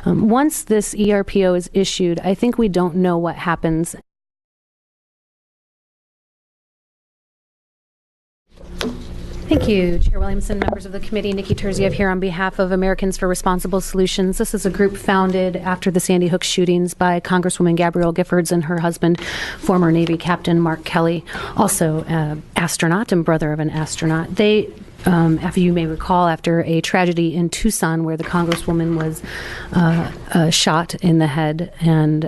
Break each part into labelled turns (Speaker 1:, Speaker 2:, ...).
Speaker 1: Once this ERPO is issued, I think we don't know what happens. Thank you, Chair Williamson, members of the committee. Nikki Terziev here on behalf of Americans for Responsible Solutions. This is a group founded after the Sandy Hook shootings by Congresswoman Gabrielle Giffords and her husband, former Navy Captain Mark Kelly, also an astronaut and brother of an astronaut. They after you may recall, after a tragedy in Tucson where the Congresswoman was shot in the head and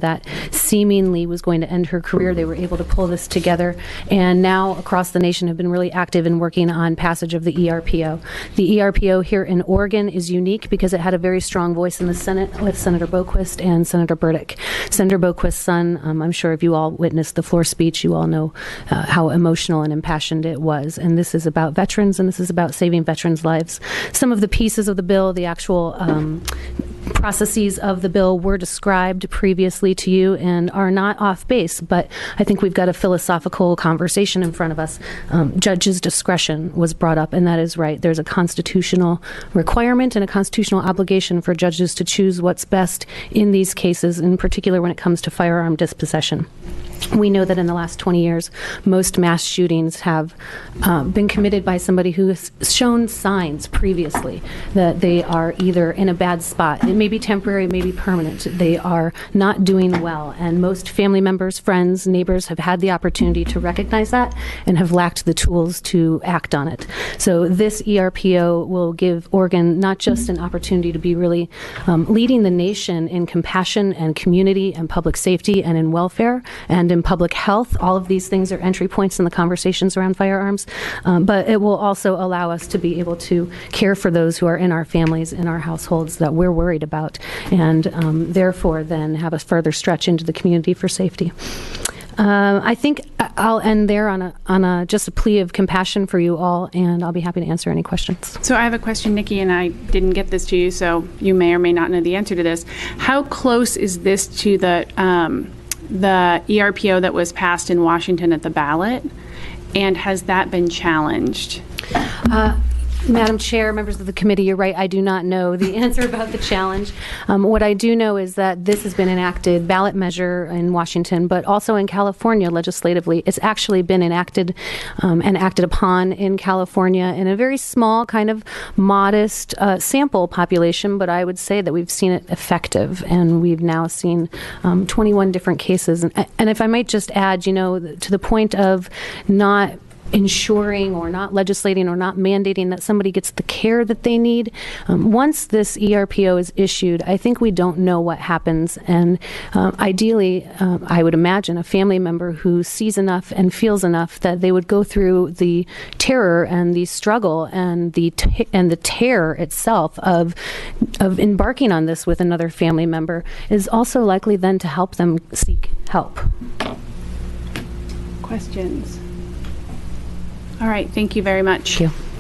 Speaker 1: that seemingly was going to end her career, they were able to pull this together, and now across the nation have been really active in working on passage of the ERPO. The ERPO here in Oregon is unique because it had a very strong voice in the Senate with Senator Boquist and Senator Burdick. Senator Boquist's son, I'm sure if you all witnessed the floor speech, you all know how emotional and impassioned it was, and this is about veterans and this is about saving veterans' lives. Some of the pieces of the bill, the actual processes of the bill were described previously to you and are not off base, but I think we've got a philosophical conversation in front of us. Judges' discretion was brought up, and that is right. There's a constitutional requirement and a constitutional obligation for judges to choose what's best in these cases, in particular when it comes to firearm dispossession. We know that in the last 20 years, most mass shootings have been committed by somebody who has shown signs previously that they are either in a bad spot. It may be temporary, it may be permanent. They are not doing well. And most family members, friends, neighbors have had the opportunity to recognize that and have lacked the tools to act on it. So this ERPO will give Oregon not just an opportunity to be really leading the nation in compassion and community and public safety and in welfare and in public health. All of these things are entry points in the conversations around firearms, but it will also allow us to be able to care for those who are in our families, in our households that we're worried about, and therefore then have a further stretch into the community for safety. I think I'll end there on just a plea of compassion for you all, and I'll be happy to answer any questions.
Speaker 2: So I have a question, Nikki, and I didn't get this to you, so you may or may not know the answer to this. How close is this to the ERPO that was passed in Washington at the ballot, and has that been challenged?
Speaker 1: Madam Chair, members of the committee, you're right. I do not know the answer about the challenge. What I do know is that this has been enacted, ballot measure in Washington, but also in California legislatively. It's actually been enacted and acted upon in California in a very small, kind of modest sample population, but I would say that we've seen it effective, and we've now seen 21 different cases. And if I might just add, to the point of not ensuring or not legislating or not mandating that somebody gets the care that they need. Once this ERPO is issued, I think we don't know what happens. And ideally, I would imagine a family member who sees enough and feels enough that they would go through the terror and the struggle and the terror itself of embarking on this with another family member is also likely then to help them seek help.
Speaker 2: Questions? All right, thank you very much.
Speaker 1: Thank you.